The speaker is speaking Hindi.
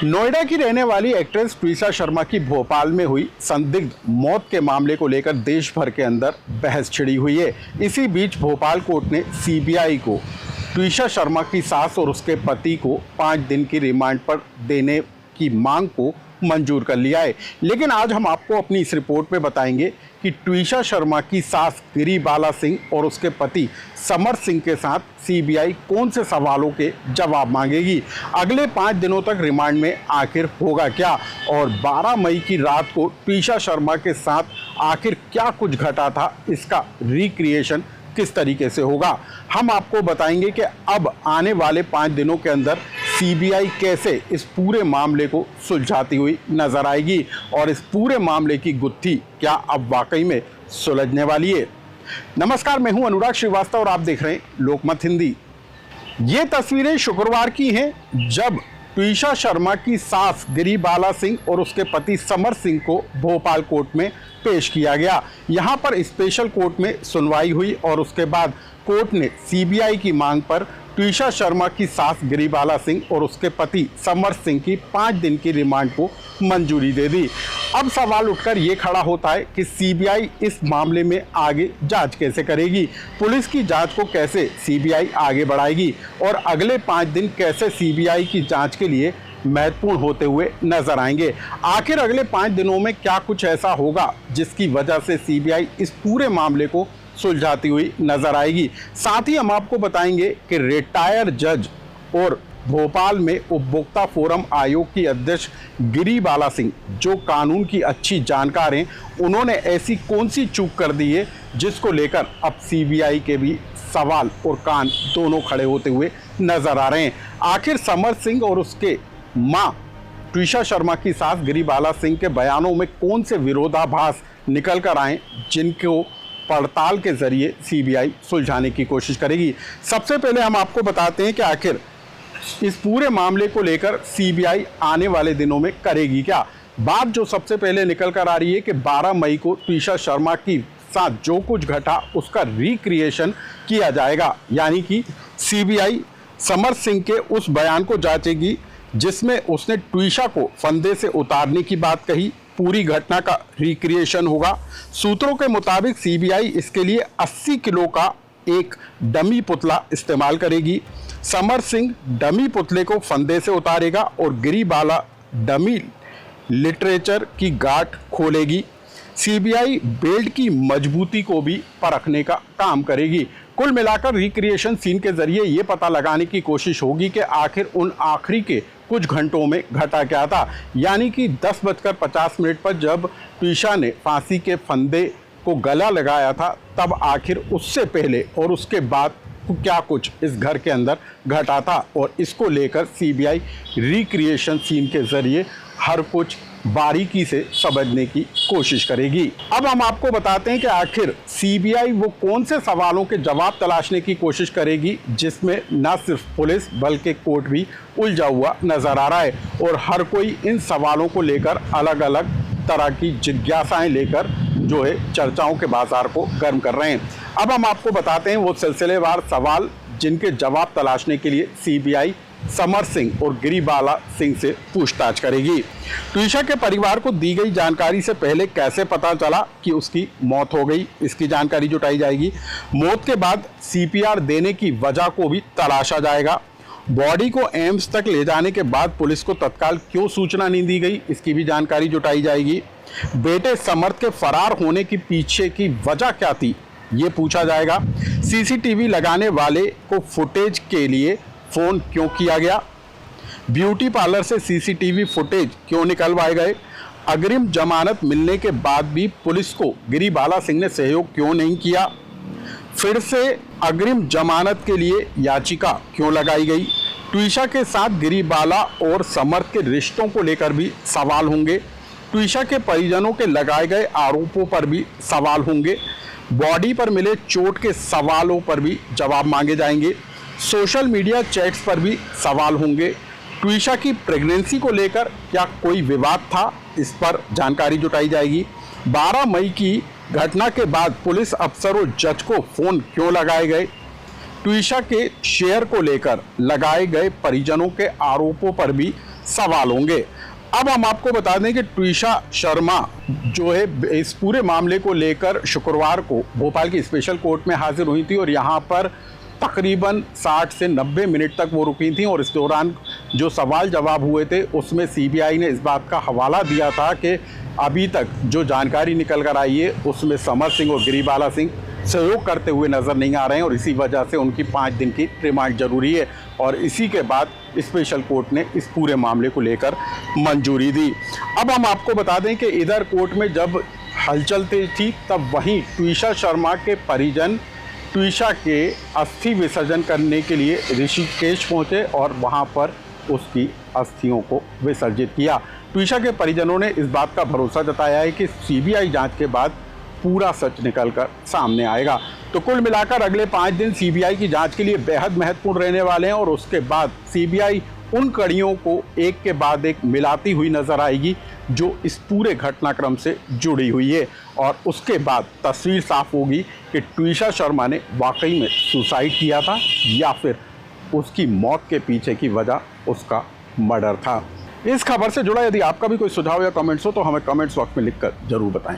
नोएडा की रहने वाली एक्ट्रेस ट्विशा शर्मा की भोपाल में हुई संदिग्ध मौत के मामले को लेकर देश भर के अंदर बहस छिड़ी हुई है। इसी बीच भोपाल कोर्ट ने सीबीआई को ट्विशा शर्मा की सास और उसके पति को 5 दिन की रिमांड पर देने की मांग को मंजूर कर लिया है। लेकिन आज हम आपको अपनी इस रिपोर्ट में बताएंगे कि ट्विशा शर्मा की सास गिरिबाला सिंह और उसके पति समर सिंह के साथ सीबीआई कौन से सवालों के जवाब मांगेगी, अगले 5 दिनों तक रिमांड में आखिर होगा क्या, और 12 मई की रात को ट्विशा शर्मा के साथ आखिर क्या कुछ घटा था, इसका रिक्रिएशन किस तरीके से होगा। हम आपको बताएंगे कि अब आने वाले 5 दिनों के अंदर सीबीआई कैसे इस पूरे मामले को सुलझाती हुई नजर आएगी और इस पूरे मामले की गुत्थी क्या अब वाकई में सुलझने वाली है। नमस्कार, मैं हूं अनुराग श्रीवास्तव और आप देख रहे हैं लोकमत हिंदी। ये तस्वीरें शुक्रवार की हैं जब ट्विशा शर्मा की सास गिरिबाला सिंह और उसके पति समर सिंह को भोपाल कोर्ट में पेश किया गया। यहां पर स्पेशल कोर्ट में सुनवाई हुई और उसके बाद कोर्ट ने सीबीआई की मांग पर ट्विशा शर्मा की सास गिरिबाला सिंह और उसके पति समर सिंह की 5 दिन की रिमांड को मंजूरी दे दी। अब सवाल उठकर ये खड़ा होता है कि सीबीआई इस मामले में आगे जांच कैसे करेगी, पुलिस की जांच को कैसे सीबीआई आगे बढ़ाएगी और अगले 5 दिन कैसे सीबीआई की जांच के लिए महत्वपूर्ण होते हुए नजर आएंगे। आखिर अगले 5 दिनों में क्या कुछ ऐसा होगा जिसकी वजह से सीबीआई इस पूरे मामले को सुलझाती हुई नजर आएगी। साथ ही हम आपको बताएंगे कि रिटायर जज और भोपाल में उपभोक्ता फोरम आयोग की अध्यक्ष गिरिबाला सिंह, जो कानून की अच्छी जानकार हैं, उन्होंने ऐसी कौन सी चूक कर दी है जिसको लेकर अब सीबीआई के भी सवाल और कान दोनों खड़े होते हुए नजर आ रहे हैं। आखिर समर सिंह और उसके मां ट्विशा शर्मा की सास गिरिबाला सिंह के बयानों में कौन से विरोधाभास निकल कर आए जिनको पड़ताल के जरिए सीबीआई सुलझाने की कोशिश करेगी। सबसे पहले हम आपको बताते हैं कि आखिर इस पूरे मामले को लेकर सीबीआई आने वाले दिनों में करेगी क्या। बात जो सबसे पहले निकल कर आ रही है कि 12 मई को ट्विशा शर्मा की साथ जो कुछ घटा उसका रिक्रिएशन किया जाएगा, यानी कि सीबीआई समर सिंह के उस बयान को जांचेगी जिसमें उसने ट्विशा को फंदे से उतारने की बात कही। पूरी घटना का रिक्रिएशन होगा। सूत्रों के मुताबिक सीबीआई इसके लिए 80 किलो का एक डमी पुतला इस्तेमाल करेगी। समर सिंह डमी पुतले को फंदे से उतारेगा और गिरिबाला डमी लिटरेचर की गांठ खोलेगी। सीबीआई बेल्ट की मजबूती को भी परखने का काम करेगी। कुल मिलाकर रिक्रिएशन सीन के जरिए ये पता लगाने की कोशिश होगी कि आखिर उन आखिरी के कुछ घंटों में घटा क्या था, यानी कि 10:50 पर जब ट्विशा ने फांसी के फंदे को गला लगाया था, तब आखिर उससे पहले और उसके बाद क्या कुछ इस घर के अंदर घटा था, और इसको लेकर सीबीआई रिक्रिएशन सीन के जरिए हर कुछ बारीकी से समझने की कोशिश करेगी। अब हम आपको बताते हैं कि आखिर सीबीआई वो कौन से सवालों के जवाब तलाशने की कोशिश करेगी जिसमें न सिर्फ पुलिस बल्कि कोर्ट भी उलझा हुआ नजर आ रहा है और हर कोई इन सवालों को लेकर अलग अलग तरह की जिज्ञासाएं लेकर जो है चर्चाओं के बाजार को गर्म कर रहे हैं। अब हम आपको बताते हैं वो सिलसिलेवार सवाल जिनके जवाब तलाशने के लिए सीबीआई समर सिंह और गिरिबाला सिंह से पूछताछ करेगी। ट्विशा के परिवार को दी गई जानकारी से पहले कैसे पता चला कि उसकी मौत हो गई, इसकी जानकारी जुटाई जाएगी। मौत के बाद सीपीआर देने की वजह को भी तलाशा जाएगा। बॉडी को एम्स तक ले जाने के बाद पुलिस को तत्काल क्यों सूचना नहीं दी गई, इसकी भी जानकारी जुटाई जाएगी। बेटे समर्थ के फरार होने के पीछे की वजह क्या थी, ये पूछा जाएगा। सीसीटीवी लगाने वाले को फुटेज के लिए फोन क्यों किया गया, ब्यूटी पार्लर से सीसीटीवी फुटेज क्यों निकलवाए गए, अग्रिम जमानत मिलने के बाद भी पुलिस को गिरिबाला सिंह ने सहयोग क्यों नहीं किया, फिर से अग्रिम जमानत के लिए याचिका क्यों लगाई गई। ट्विशा के साथ गिरिबाला और समर्थ के रिश्तों को लेकर भी सवाल होंगे। ट्विशा के परिजनों के लगाए गए आरोपों पर भी सवाल होंगे। बॉडी पर मिले चोट के सवालों पर भी जवाब मांगे जाएंगे। सोशल मीडिया चैट्स पर भी सवाल होंगे। ट्विशा की प्रेगनेंसी को लेकर क्या कोई विवाद था, इस पर जानकारी जुटाई जाएगी। 12 मई की घटना के बाद पुलिस अफसर और जज को फोन क्यों लगाए गए, ट्विशा के शेयर को लेकर लगाए गए परिजनों के आरोपों पर भी सवाल होंगे। अब हम आपको बता दें कि ट्विशा शर्मा जो है इस पूरे मामले को लेकर शुक्रवार को भोपाल की स्पेशल कोर्ट में हाजिर हुई थी और यहाँ पर तकरीबन 60 से 90 मिनट तक वो रुकी थी और इस दौरान जो सवाल जवाब हुए थे उसमें सीबीआई ने इस बात का हवाला दिया था कि अभी तक जो जानकारी निकल कर आई है उसमें समर सिंह और गिरिबाला सिंह सहयोग करते हुए नज़र नहीं आ रहे हैं और इसी वजह से उनकी 5 दिन की रिमांड जरूरी है और इसी के बाद स्पेशल कोर्ट ने इस पूरे मामले को लेकर मंजूरी दी। अब हम आपको बता दें कि इधर कोर्ट में जब हलचल थी तब वहीं ट्विशा शर्मा के परिजन ट्विशा के अस्थि विसर्जन करने के लिए ऋषिकेश पहुंचे और वहां पर उसकी अस्थियों को विसर्जित किया। ट्विशा के परिजनों ने इस बात का भरोसा जताया है कि सीबीआई जांच के बाद पूरा सच निकलकर सामने आएगा। तो कुल मिलाकर अगले 5 दिन सीबीआई की जांच के लिए बेहद महत्वपूर्ण रहने वाले हैं और उसके बाद सीबीआई उन कड़ियों को एक के बाद एक मिलाती हुई नजर आएगी जो इस पूरे घटनाक्रम से जुड़ी हुई है और उसके बाद तस्वीर साफ होगी कि ट्विशा शर्मा ने वाकई में सुसाइड किया था या फिर उसकी मौत के पीछे की वजह उसका मर्डर था। इस खबर से जुड़ा यदि आपका भी कोई सुझाव या कमेंट्स हो तो हमें कमेंट्स बॉक्स में लिखकर जरूर बताएं।